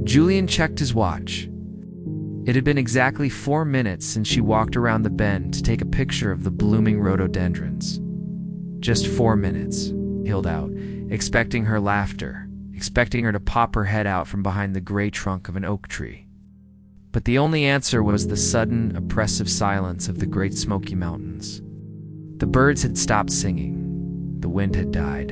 Julian checked his watch. It had been exactly 4 minutes since she walked around the bend to take a picture of the blooming rhododendrons. Just 4 minutes, he held out, expecting her laughter, expecting her to pop her head out from behind the gray trunk of an oak tree. But the only answer was the sudden, oppressive silence of the Great Smoky Mountains. The birds had stopped singing. The wind had died.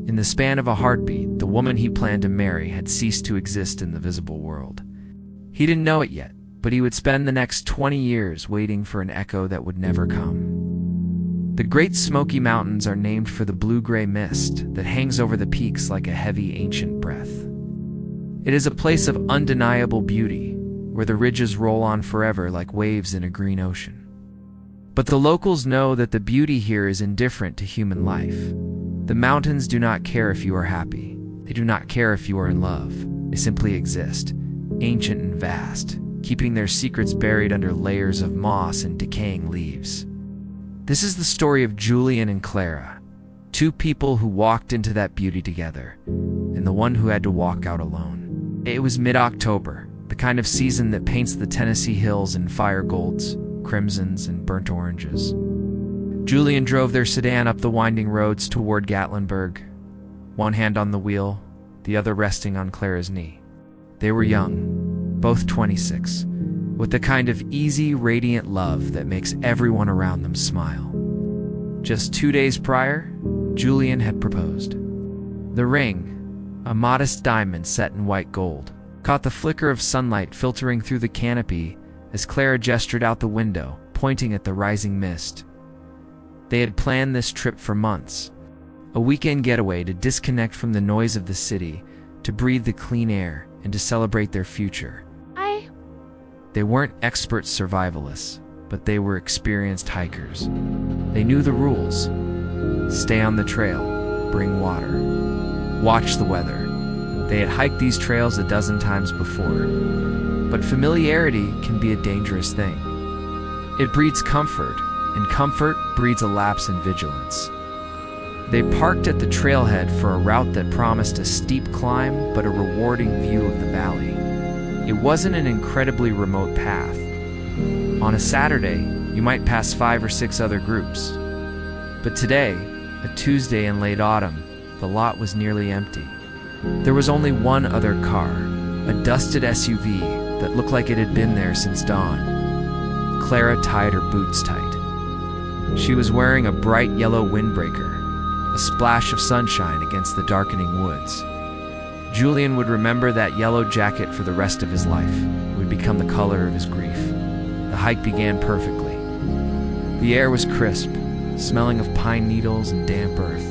In the span of a heartbeat, the woman he planned to marry had ceased to exist in the visible world. He didn't know it yet, but he would spend the next 20 years waiting for an echo that would never come. The Great Smoky Mountains are named for the blue-gray mist that hangs over the peaks like a heavy, ancient breath. It is a place of undeniable beauty, where the ridges roll on forever like waves in a green ocean. But the locals know that the beauty here is indifferent to human life. The mountains do not care if you are happy. They do not care if you are in love. They simply exist, ancient and vast, keeping their secrets buried under layers of moss and decaying leaves. This is the story of Julian and Clara, two people who walked into that beauty together, and the one who had to walk out alone. It was mid-October, the kind of season that paints the Tennessee hills in fire golds, crimsons, and burnt oranges. Julian drove their sedan up the winding roads toward Gatlinburg, one hand on the wheel, the other resting on Clara's knee. They were young, both 26, with the kind of easy, radiant love that makes everyone around them smile. Just 2 days prior, Julian had proposed. The ring, a modest diamond set in white gold, caught the flicker of sunlight filtering through the canopy as Clara gestured out the window, pointing at the rising mist. They had planned this trip for months, a weekend getaway to disconnect from the noise of the city, to breathe the clean air, and to celebrate their future. They weren't expert survivalists, but they were experienced hikers. They knew the rules. Stay on the trail, bring water, watch the weather. They had hiked these trails a dozen times before. But familiarity can be a dangerous thing. It breeds comfort, and comfort breeds a lapse in vigilance. They parked at the trailhead for a route that promised a steep climb but a rewarding view of the valley. It wasn't an incredibly remote path. On a Saturday, you might pass 5 or 6 other groups. But today, a Tuesday in late autumn, the lot was nearly empty. There was only one other car, a dusted SUV that looked like it had been there since dawn. Clara tied her boots tight. She was wearing a bright yellow windbreaker, a splash of sunshine against the darkening woods. Julian would remember that yellow jacket for the rest of his life. It would become the color of his grief. The hike began perfectly. The air was crisp, smelling of pine needles and damp earth.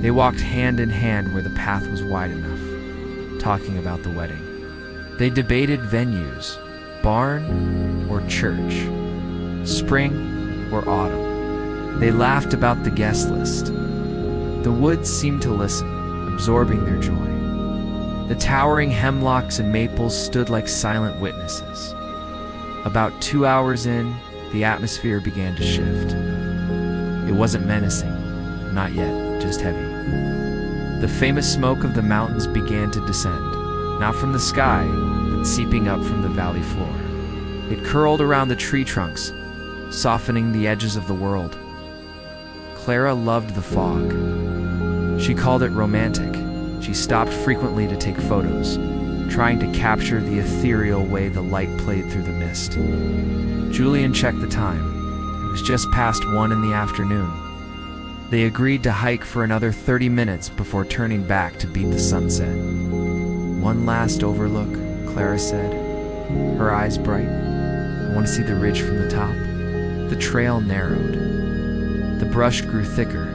They walked hand in hand where the path was wide enough, talking about the wedding. They debated venues, barn or church, spring or autumn. They laughed about the guest list. The woods seemed to listen, absorbing their joy. The towering hemlocks and maples stood like silent witnesses. About 2 hours in, the atmosphere began to shift. It wasn't menacing, not yet, just heavy. The famous smoke of the mountains began to descend, not from the sky, but seeping up from the valley floor. It curled around the tree trunks, softening the edges of the world. Clara loved the fog. She called it romantic. She stopped frequently to take photos, trying to capture the ethereal way the light played through the mist. Julian checked the time. It was just past 1 in the afternoon. They agreed to hike for another 30 minutes before turning back to beat the sunset. "One last overlook," Clara said, her eyes bright. "I want to see the ridge from the top." The trail narrowed. The brush grew thicker,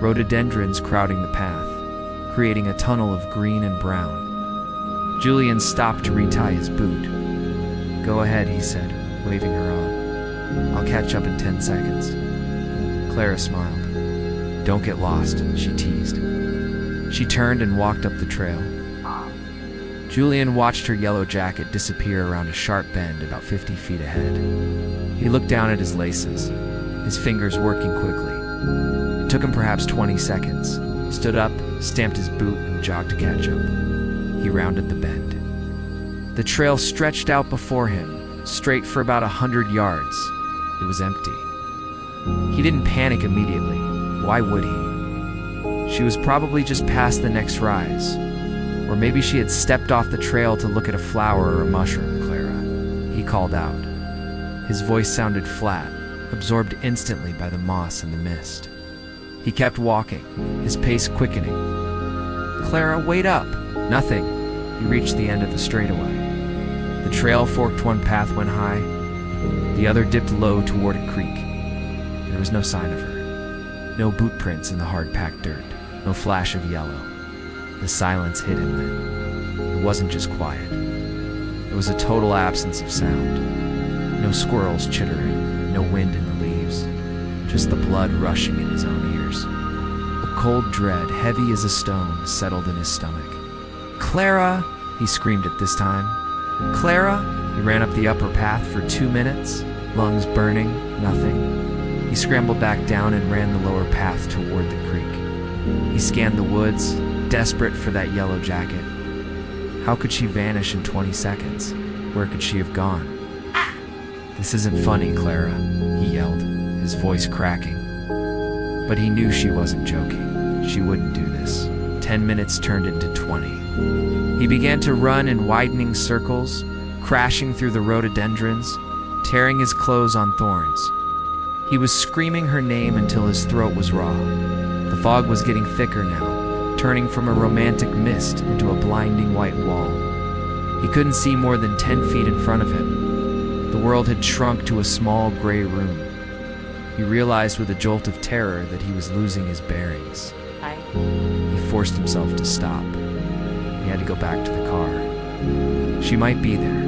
rhododendrons crowding the path, creating a tunnel of green and brown. Julian stopped to retie his boot. "Go ahead," he said, waving her on. "I'll catch up in 10 seconds." Clara smiled. "Don't get lost," she teased. She turned and walked up the trail. Julian watched her yellow jacket disappear around a sharp bend about 50 feet ahead. He looked down at his laces, his fingers working quickly. It took him perhaps 20 seconds. He stood up, stamped his boot, and jogged to catch up. rounded the bend. The trail stretched out before him, straight for about 100 yards. It was empty. He didn't panic immediately. Why would he? She was probably just past the next rise. Or maybe she had stepped off the trail to look at a flower or a mushroom, Clara. He called out. His voice sounded flat, absorbed instantly by the moss and the mist. He kept walking, his pace quickening. Clara, wait up! Nothing. He reached the end of the straightaway. The trail forked, one path went high, the other dipped low toward a creek. There was no sign of her. No boot prints in the hard-packed dirt. No flash of yellow. The silence hit him then. It wasn't just quiet. It was a total absence of sound. No squirrels chittering, no wind in the leaves. Just the blood rushing in his own ears. A cold dread, heavy as a stone, settled in his stomach. Clara! He screamed it this time. Clara! He ran up the upper path for 2 minutes, lungs burning, nothing. He scrambled back down and ran the lower path toward the creek. He scanned the woods, desperate for that yellow jacket. How could she vanish in 20 seconds? Where could she have gone? This isn't funny, Clara, he yelled, his voice cracking. But he knew she wasn't joking. She wouldn't do this. 10 minutes turned into 20. He began to run in widening circles, crashing through the rhododendrons, tearing his clothes on thorns. He was screaming her name until his throat was raw. The fog was getting thicker now, turning from a romantic mist into a blinding white wall. He couldn't see more than 10 feet in front of him. The world had shrunk to a small gray room. He realized with a jolt of terror that he was losing his bearings. He forced himself to stop. He had to go back to the car. She might be there.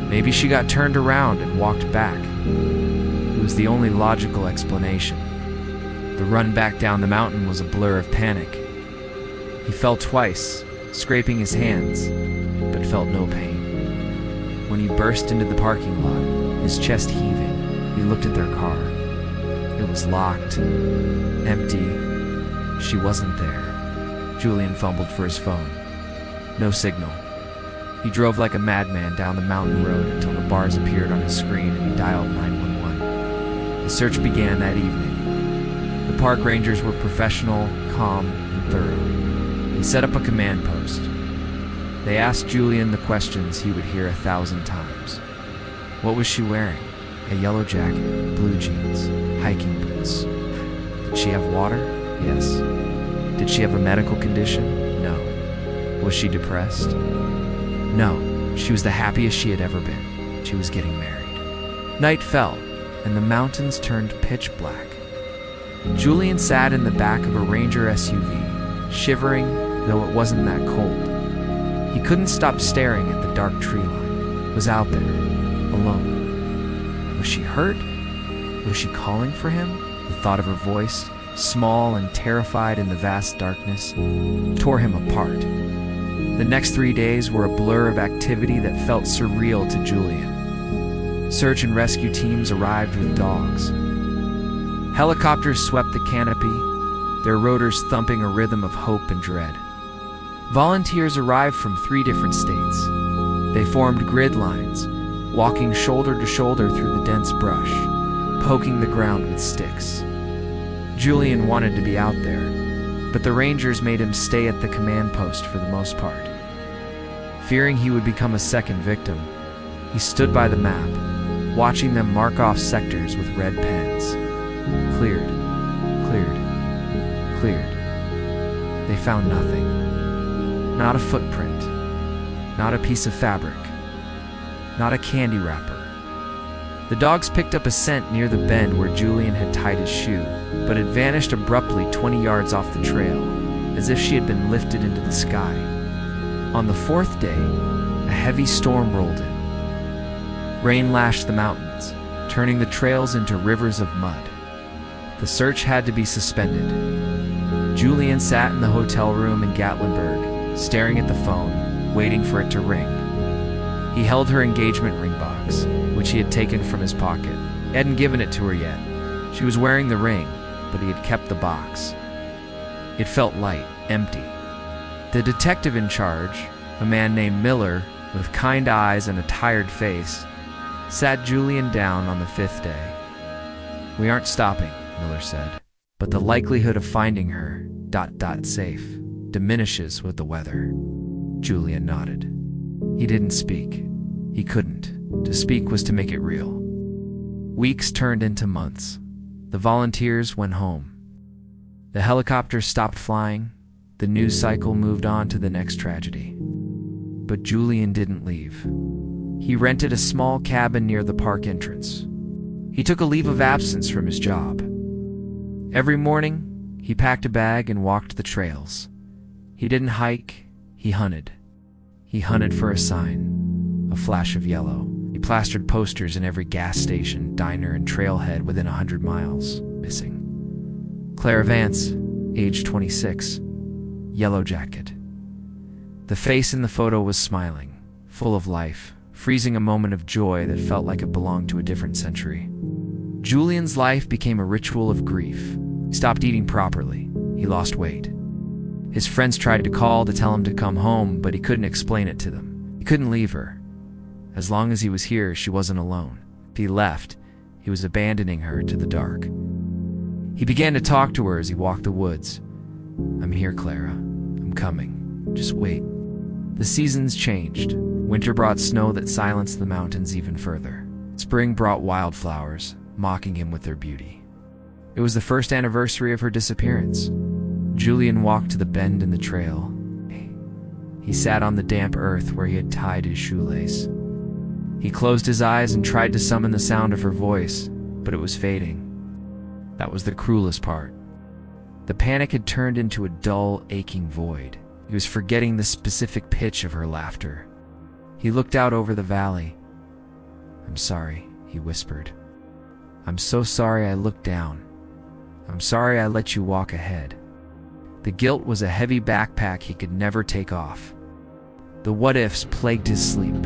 Maybe she got turned around and walked back. It was the only logical explanation. The run back down the mountain was a blur of panic. He fell twice, scraping his hands, but felt no pain. When he burst into the parking lot, his chest heaving, he looked at their car. It was locked, empty. She wasn't there. Julian fumbled for his phone. No signal. He drove like a madman down the mountain road until the bars appeared on his screen and he dialed 911. The search began that evening. The park rangers were professional, calm, and thorough. They set up a command post. They asked Julian the questions he would hear 1,000 times. What was she wearing? A yellow jacket, blue jeans, hiking boots. Did she have water? Yes. Did she have a medical condition? No. Was she depressed? No. She was the happiest she had ever been. She was getting married. Night fell, and the mountains turned pitch black. Julian sat in the back of a Ranger SUV, shivering, though it wasn't that cold. He couldn't stop staring at the dark tree line. It was out there, alone. Was she hurt? Was she calling for him? The thought of her voice, small and terrified in the vast darkness, tore him apart. The next 3 days were a blur of activity that felt surreal to Julian. Search and rescue teams arrived with dogs. Helicopters swept the canopy, their rotors thumping a rhythm of hope and dread. Volunteers arrived from 3 different states. They formed grid lines, walking shoulder to shoulder through the dense brush, poking the ground with sticks. Julian wanted to be out there, but the rangers made him stay at the command post for the most part. Fearing he would become a second victim, he stood by the map, watching them mark off sectors with red pens. Cleared, cleared, cleared. They found nothing. Not a footprint. Not a piece of fabric. Not a candy wrapper. The dogs picked up a scent near the bend where Julian had tied his shoe, but had vanished abruptly 20 yards off the trail, as if she had been lifted into the sky. On the 4th day, a heavy storm rolled in. Rain lashed the mountains, turning the trails into rivers of mud. The search had to be suspended. Julian sat in the hotel room in Gatlinburg, staring at the phone, waiting for it to ring. He held her engagement ring box, which he had taken from his pocket. He hadn't given it to her yet. She was wearing the ring, but he had kept the box. It felt light, empty. The detective in charge, A man named Miller, with kind eyes and a tired face, sat Julian down on the 5th day. "We aren't stopping," Miller said, "but the likelihood of finding her safe diminishes with the weather." Julian nodded. He didn't speak. He couldn't. To speak was to make it real. Weeks turned into months. The volunteers went home. The helicopters stopped flying. The news cycle moved on to the next tragedy. But Julian didn't leave. He rented a small cabin near the park entrance. He took a leave of absence from his job. Every morning, he packed a bag and walked the trails. He didn't hike, he hunted. He hunted for a sign, a flash of yellow. He plastered posters in every gas station, diner, and trailhead within 100 miles. Missing. Clara Vance, age 26, yellow jacket. The face in the photo was smiling, full of life, freezing a moment of joy that felt like it belonged to a different century. Julian's life became a ritual of grief. He stopped eating properly. He lost weight. His friends tried to call to tell him to come home, but he couldn't explain it to them. He couldn't leave her. As long as he was here, she wasn't alone. If he left, he was abandoning her to the dark. He began to talk to her as he walked the woods. "I'm here, Clara. I'm coming. Just wait." The seasons changed. Winter brought snow that silenced the mountains even further. Spring brought wildflowers, mocking him with their beauty. It was the first anniversary of her disappearance. Julian walked to the bend in the trail. He sat on the damp earth where he had tied his shoelace. He closed his eyes and tried to summon the sound of her voice, but it was fading. That was the cruelest part. The panic had turned into a dull, aching void. He was forgetting the specific pitch of her laughter. He looked out over the valley. "I'm sorry," he whispered. "I'm so sorry I looked down. I'm sorry I let you walk ahead." The guilt was a heavy backpack he could never take off. The what-ifs plagued his sleep.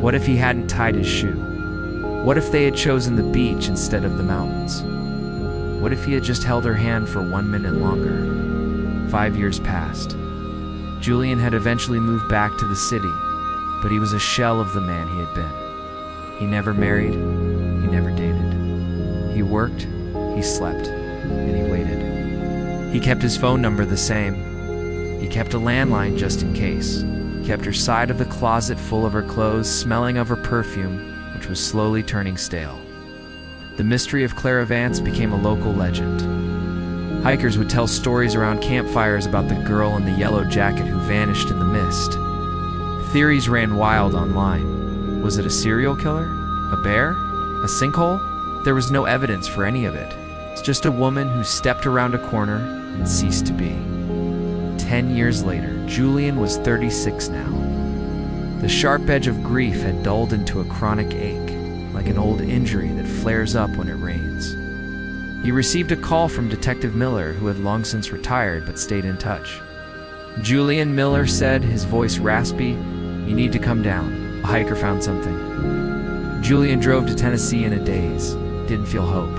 What if he hadn't tied his shoe? What if they had chosen the beach instead of the mountains? What if he had just held her hand for 1 minute longer? 5 years passed. Julian had eventually moved back to the city, but he was a shell of the man he had been. He never married, he never dated. He worked, he slept, and he waited. He kept his phone number the same. He kept a landline just in case. He kept her side of the closet full of her clothes, smelling of her perfume, which was slowly turning stale. The mystery of Clara Vance became a local legend. Hikers would tell stories around campfires about the girl in the yellow jacket who vanished in the mist. Theories ran wild online. Was it a serial killer? A bear? A sinkhole? There was no evidence for any of it. It's just a woman who stepped around a corner and ceased to be. 10 years later, Julian was 36 now. The sharp edge of grief had dulled into a chronic ache, like an old injury that flares up when it rains. He received a call from Detective Miller, who had long since retired but stayed in touch. "Julian," Miller said, his voice raspy, "you need to come down. A hiker found something." Julian drove to Tennessee in a daze. Didn't feel hope.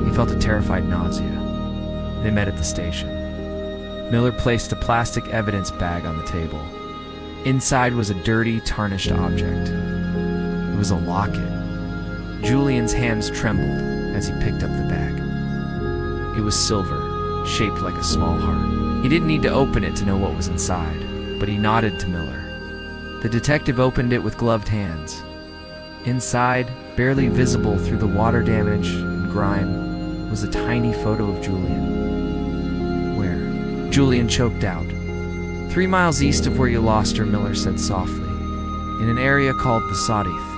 He felt a terrified nausea. They met at the station. Miller placed a plastic evidence bag on the table. Inside was a dirty, tarnished object. It was a locket. Julian's hands trembled as he picked up the bag. It was silver, shaped like a small heart. He didn't need to open it to know what was inside, but he nodded to Miller. The detective opened it with gloved hands. Inside, barely visible through the water damage and grime, was a tiny photo of Julian. "Where?" Julian choked out. 3 miles east of where you lost her," Miller said softly, "in an area called the Sawtooth.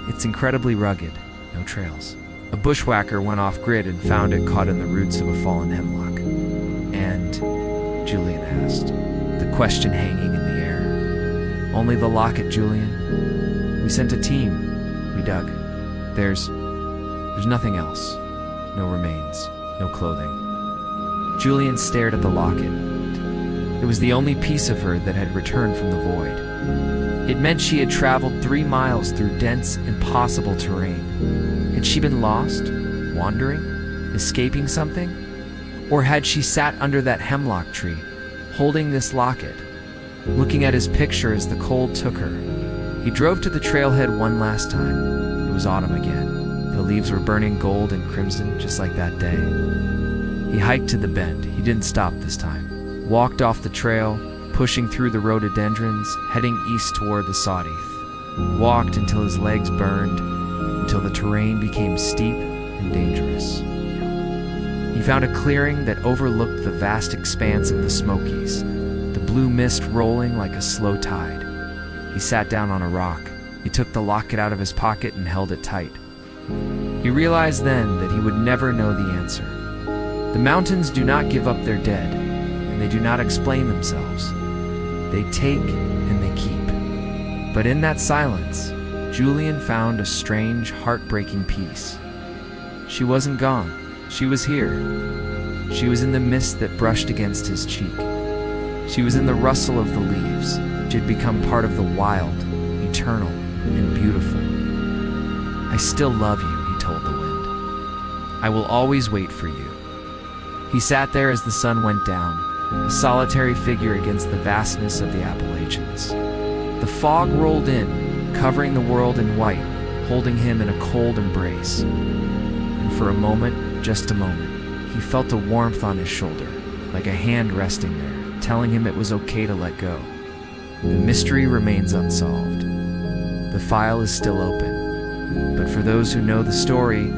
It's incredibly rugged, no trails. A bushwhacker went off-grid and found it caught in the roots of a fallen hemlock." "And?" Julian asked, the question hanging in the air. "Only the locket, Julian. We sent a team. We dug. There's nothing else. No remains, no clothing." Julian stared at the locket. It was the only piece of her that had returned from the void. It meant she had traveled 3 miles through dense, impossible terrain. Had she been lost, wandering, escaping something? Or had she sat under that hemlock tree, holding this locket, looking at his picture as the cold took her. He drove to the trailhead one last time. It was autumn again. The leaves were burning gold and crimson, just like that day. He hiked to the bend. He didn't stop this time. Walked off the trail, pushing through the rhododendrons, heading east toward the sawtooth. Walked until his legs burned, until the terrain became steep and dangerous. He found a clearing that overlooked the vast expanse of the Smokies, the blue mist rolling like a slow tide. He sat down on a rock. He took the locket out of his pocket and held it tight. He realized then that he would never know the answer. The mountains do not give up their dead, and they do not explain themselves. They take and they keep. But in that silence, Julian found a strange, heartbreaking peace. She wasn't gone. She was here. She was in the mist that brushed against his cheek. She was in the rustle of the leaves. She had become part of the wild, eternal, and beautiful. "I still love you," he told the wind. "I will always wait for you." He sat there as the sun went down, a solitary figure against the vastness of the Appalachians. The fog rolled in, covering the world in white, holding him in a cold embrace. And for a moment, just a moment, he felt a warmth on his shoulder, like a hand resting there, telling him it was okay to let go. The mystery remains unsolved. The file is still open. But for those who know the story,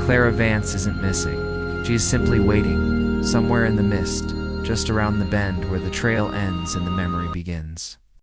Clara Vance isn't missing. She is simply waiting, somewhere in the mist, just around the bend where the trail ends and the memory begins.